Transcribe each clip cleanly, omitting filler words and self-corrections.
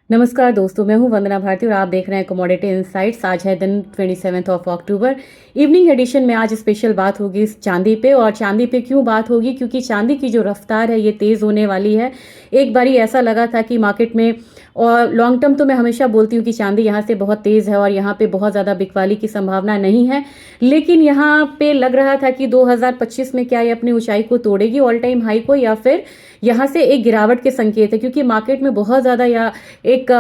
नमस्कार दोस्तों, मैं हूं वंदना भारती और आप देख रहे हैं कमोडिटी इनसाइट्स। आज है दिन 27 अक्टूबर। इवनिंग एडिशन में आज स्पेशल बात होगी चांदी पे। और चांदी पे क्यों बात होगी? क्योंकि चांदी की जो रफ्तार है ये तेज़ होने वाली है। एक बारी ऐसा लगा था कि मार्केट में, और लॉन्ग टर्म तो मैं हमेशा बोलती हूँ कि चांदी यहाँ से बहुत तेज़ है और यहाँ पे बहुत ज़्यादा बिकवाली की संभावना नहीं है, लेकिन यहाँ पे लग रहा था कि 2025 में क्या ये अपनी ऊंचाई को तोड़ेगी, ऑल टाइम हाई को, या फिर यहाँ से एक गिरावट के संकेत है। क्योंकि मार्केट में बहुत ज़्यादा या एक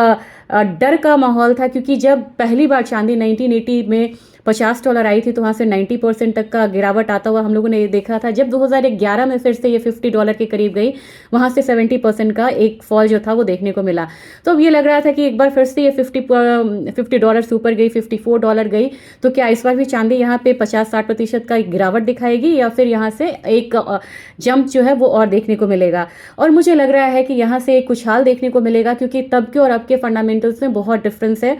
डर का माहौल था, क्योंकि जब पहली बार चांदी 1980 में $50 आई थी तो वहाँ से 90% तक का गिरावट आता हुआ हम लोगों ने ये देखा था। जब 2011 में फिर से ये $50 के करीब गई, वहाँ से 70% का एक फॉल जो था वो देखने को मिला। तो अब ये लग रहा था कि एक बार फिर से ये $50 से ऊपर गई, $54 गई, तो क्या इस बार भी चांदी यहाँ पे 50-60% का एक गिरावट दिखाएगी, या फिर यहाँ से एक जंप जो है वो और देखने को मिलेगा? और मुझे लग रहा है कि यहाँ से एक उछाल देखने को मिलेगा, क्योंकि तब के और अब के फंडामेंटल्स में बहुत डिफरेंस है।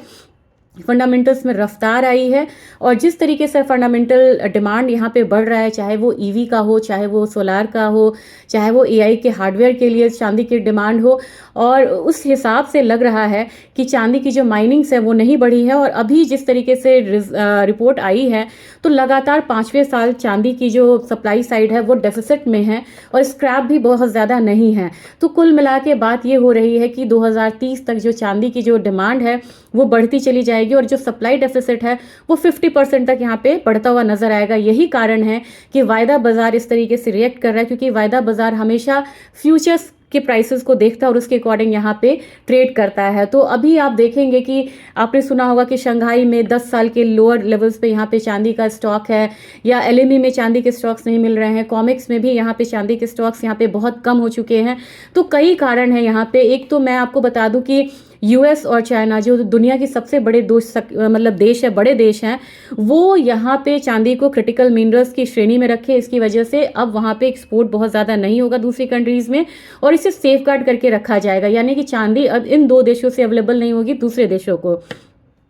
फंडामेंटल्स में रफ्तार आई है, और जिस तरीके से फंडामेंटल डिमांड यहाँ पे बढ़ रहा है, चाहे वो ईवी का हो, चाहे वो सोलार का हो, चाहे वो एआई के हार्डवेयर के लिए चांदी की डिमांड हो, और उस हिसाब से लग रहा है कि चांदी की जो माइनिंग्स है वो नहीं बढ़ी है। और अभी जिस तरीके से रिपोर्ट आई है, तो लगातार 5वें साल चांदी की जो सप्लाई साइड है वो डेफिसिट में है, और स्क्रैप भी बहुत ज़्यादा नहीं है। तो कुल मिला के बात ये हो रही है कि 2030 तक जो चांदी की जो डिमांड है वो बढ़ती चली जाएगी, और जो सप्लाई डेफिसिट है वो 50% तक यहाँ पे बढ़ता हुआ नजर आएगा। यही कारण है कि वायदा बाजार इस तरीके से रिएक्ट कर रहा है, क्योंकि वायदा बाजार हमेशा फ्यूचर्स के प्राइसेस को देखता है और उसके अकॉर्डिंग यहाँ पे ट्रेड करता है। तो अभी आप देखेंगे कि आपने सुना होगा कि शंघाई में 10 साल के लोअर लेवल्स पे यहाँ पे चांदी का स्टॉक है, या एलएमई में चांदी के स्टॉक्स नहीं मिल रहे हैं, कॉमेक्स में भी यहाँ पे चांदी के स्टॉक्स यहाँ पे बहुत कम हो चुके हैं। तो कई कारण है यहाँ पे। एक तो मैं आपको बता दूं कि यूएस और चाइना, जो दुनिया की सबसे बड़े मतलब देश है, बड़े देश हैं, वो यहाँ पे चांदी को क्रिटिकल मिनरल्स की श्रेणी में रखे। इसकी वजह से अब वहाँ पे एक्सपोर्ट बहुत ज़्यादा नहीं होगा दूसरी कंट्रीज़ में, और इसे सेफ गार्ड करके रखा जाएगा। यानी कि चांदी अब इन दो देशों से अवेलेबल नहीं होगी दूसरे देशों को।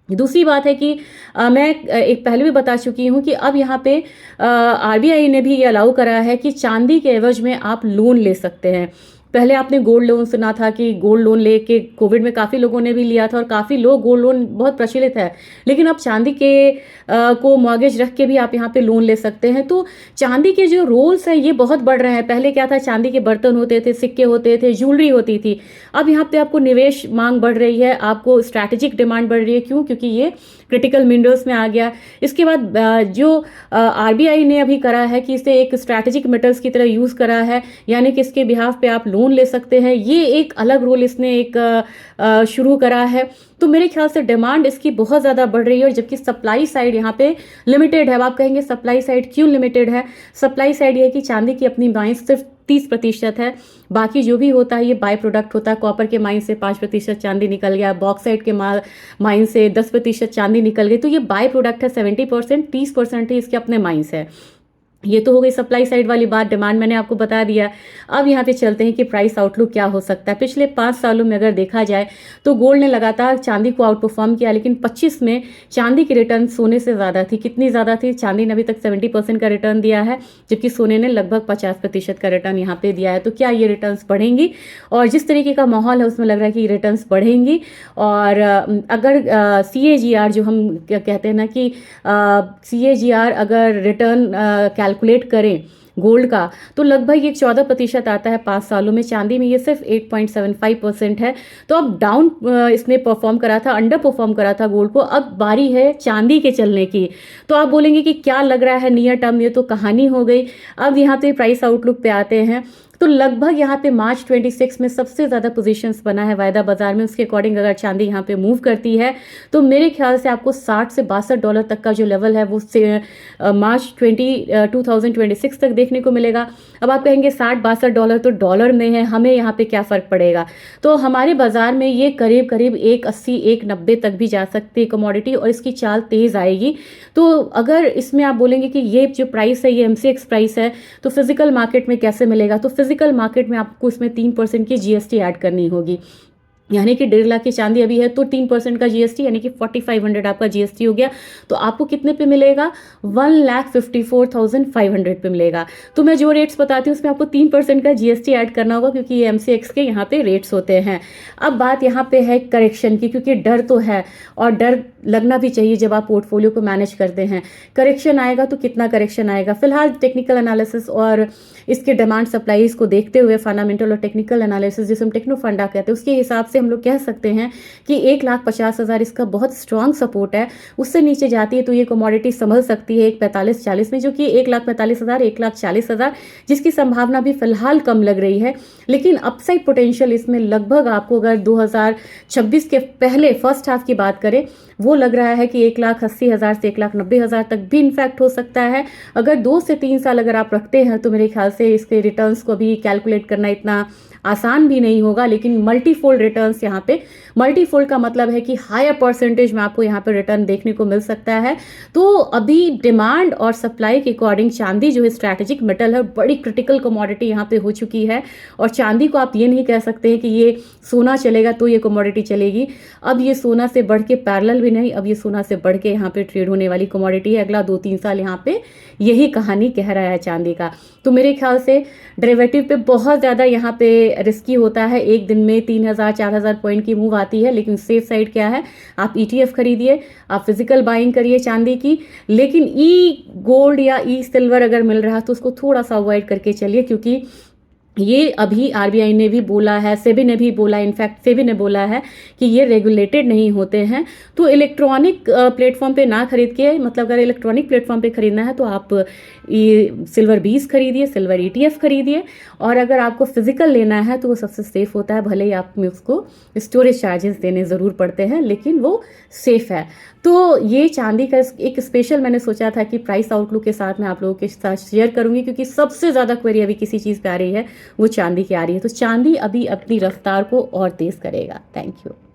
दूसरी बात है कि मैं एक पहले भी बता चुकी हूँ कि अब यहाँ पे आरबीआई ने भी ये अलाउ करा है कि चांदी के एवज में आप लोन ले सकते हैं। पहले आपने गोल्ड लोन सुना था कि गोल्ड लोन लेके कोविड में काफ़ी लोगों ने भी लिया था, और काफ़ी लोग, गोल्ड लोन बहुत प्रचलित है, लेकिन अब चांदी के को मॉर्गेज रख के भी आप यहाँ पे लोन ले सकते हैं। तो चांदी के जो रोल्स हैं ये बहुत बढ़ रहे हैं। पहले क्या था, चांदी के बर्तन होते थे, सिक्के होते थे, ज्वेलरी होती थी। अब यहाँ पे आपको निवेश मांग बढ़ रही है, आपको स्ट्रैटेजिक डिमांड बढ़ रही है। क्यों? क्योंकि ये क्रिटिकल मिनरल्स में आ गया। इसके बाद जो आरबीआई ने अभी करा है कि इसे एक स्ट्रैटेजिक मेटल्स की तरह यूज़ करा है, यानी कि इसके बिहाफ पे आप लोन ले सकते हैं। ये एक अलग रोल इसने एक शुरू करा है। तो मेरे ख्याल से डिमांड इसकी बहुत ज़्यादा बढ़ रही है, और जबकि सप्लाई साइड यहाँ पे लिमिटेड है। अब आप कहेंगे सप्लाई साइड क्यों लिमिटेड है? सप्लाई साइड ये है कि चांदी की अपनी माइंस सिर्फ 30% है, बाकी जो भी होता है ये बाय प्रोडक्ट होता है। कॉपर के माइन से 5% चांदी निकल गया, बॉक्साइट के माइन से 10% चांदी निकल गई, तो ये बाय प्रोडक्ट है 70%, 30% ही इसके अपने माइंस है। ये तो हो गई सप्लाई साइड वाली बात। डिमांड मैंने आपको बता दिया। अब यहाँ पे चलते हैं कि प्राइस आउटलुक क्या हो सकता है। पिछले 5 सालों में अगर देखा जाए तो गोल्ड ने लगातार चांदी को आउट परफॉर्म किया, लेकिन 25 में चांदी की रिटर्न सोने से ज़्यादा थी। कितनी ज़्यादा थी? चांदी ने अभी तक 70% का रिटर्न दिया है, जबकि सोने ने लगभग 50% का रिटर्न यहाँ पे दिया है। तो क्या ये रिटर्न बढ़ेंगी? और जिस तरीके का माहौल है उसमें लग रहा है कि रिटर्न बढ़ेंगी। और अगर CAGR जो हम कहते हैं ना कि CAGR अगर रिटर्न कैलकुलेट करें गोल्ड का, तो लगभग ये 14% आता है 5 सालों में। चांदी में ये सिर्फ 8.75% है। तो अब डाउन इसने परफॉर्म करा था, अंडर परफॉर्म करा था गोल्ड को। अब बारी है चांदी के चलने की। तो आप बोलेंगे कि क्या लग रहा है नियर टर्म? ये तो कहानी हो गई। अब यहाँ पे प्राइस आउटलुक पे आते हैं। तो लगभग यहाँ पे मार्च 26 में सबसे ज़्यादा पोजीशंस बना है वायदा बाजार में। उसके अकॉर्डिंग अगर चांदी यहाँ पे मूव करती है तो मेरे ख्याल से आपको 60 से $62 तक का जो लेवल है वो मार्च 2026 तक देखने को मिलेगा। अब आप कहेंगे $60-62 तो डॉलर में है, हमें यहाँ पे क्या फ़र्क पड़ेगा? तो हमारे बाजार में ये करीब करीब 180-190 तक भी जा सकती है कमोडिटी, और इसकी चाल तेज़ आएगी। तो अगर इसमें आप बोलेंगे कि ये जो प्राइस है ये MCX प्राइस है, तो फिजिकल मार्केट में कैसे मिलेगा? तो फिजिकल मार्केट में आपको इसमें 3% की GST ऐड करनी होगी। यानी कि 1.5 लाख की चांदी अभी है तो 3% का जीएसटी यानी कि 4500 आपका जीएसटी हो गया। तो आपको कितने पे मिलेगा? 1,54,500 पे मिलेगा। तो मैं जो रेट्स बताती हूँ उसमें आपको 3% का जीएसटी ऐड करना होगा, क्योंकि ये एमसीएक्स के यहाँ पे रेट्स होते हैं। अब बात यहाँ पे है करेक्शन की, क्योंकि डर तो है और डर लगना भी चाहिए जब आप पोर्टफोलियो को मैनेज करते हैं। करेक्शन आएगा तो कितना करेक्शन आएगा? फिलहाल टेक्निकल एनालिसिस और इसके डिमांड सप्लाईज को देखते हुए, फंडामेंटल और टेक्निकल एनालिसिस जिसे हम टेक्नो फंडा कहते हैं, उसके हिसाब से हम लोग कह सकते हैं कि 1,50,000 इसका बहुत स्ट्रांग सपोर्ट है। उससे नीचे जाती है तो ये कमोडिटी संभल सकती है 1,45,40 में, जो कि 1,45,000 1,40,000 जिसकी संभावना भी फिलहाल कम लग रही है। लेकिन अपसाइड पोटेंशियल इसमें लगभग आपको, अगर 2026 के पहले फर्स्ट हाफ की बात करें, वो लग रहा है कि 1,80,000 से 1,90,000 तक भी इनफैक्ट हो सकता है। अगर 2 से 3 साल अगर आप रखते हैं तो मेरे ख्याल से इसके रिटर्न्स को भी कैलकुलेट करना इतना आसान भी नहीं होगा। लेकिन मल्टीफोल्ड रिटर्न्स यहाँ पे, मल्टीफोल्ड का मतलब है कि हायर परसेंटेज में आपको यहाँ पे रिटर्न देखने को मिल सकता है। तो अभी डिमांड और सप्लाई के अकॉर्डिंग चांदी जो है स्ट्रैटेजिक मेटल है, बड़ी क्रिटिकल कमोडिटी यहाँ पे हो चुकी है। और चांदी को आप ये नहीं कह सकते हैं कि ये सोना चलेगा तो ये कमोडिटी चलेगी। अब ये सोना से बढ़ के पैरेलल भी नहीं, अब ये सोना से बढ़ के यहाँ पे ट्रेड होने वाली कमोडिटी है। अगला 2-3 साल यहाँ पे यही कहानी कह रहा है चांदी का। तो मेरे ख्याल से डेरिवेटिव पे बहुत ज़्यादा यहाँ पे रिस्की होता है। एक दिन में 3,000-4,000 पॉइंट की मूव आती है, लेकिन सेफ साइड क्या है? आप ETF खरीदिए, आप फिजिकल बाइंग करिए चांदी की। लेकिन ई गोल्ड या ई सिल्वर अगर मिल रहा है तो उसको थोड़ा सा अवॉइड करके चलिए, क्योंकि ये अभी आरबीआई ने भी बोला है, सेबी ने भी बोला, इनफैक्ट सेबी ने बोला है कि ये रेगुलेटेड नहीं होते हैं। तो इलेक्ट्रॉनिक प्लेटफॉर्म पे ना खरीद के, मतलब अगर इलेक्ट्रॉनिक प्लेटफॉर्म पे खरीदना है तो आप ये सिल्वर 20 खरीदिए, सिल्वर ETF खरीदिए। और अगर आपको फिजिकल लेना है तो वो सबसे सेफ होता है, भले ही आप में उसको स्टोरेज चार्जेस देने ज़रूर पड़ते हैं, लेकिन वो सेफ है। तो ये चांदी का एक स्पेशल मैंने सोचा था कि प्राइस आउटलुक के साथ मैं आप लोगों के साथ शेयर करूंगी, क्योंकि सबसे ज़्यादा क्वेरी अभी किसी चीज़ पे आ रही है वो चांदी की आ रही है। तो चांदी अभी अपनी रफ्तार को और तेज़ करेगा। Thank you.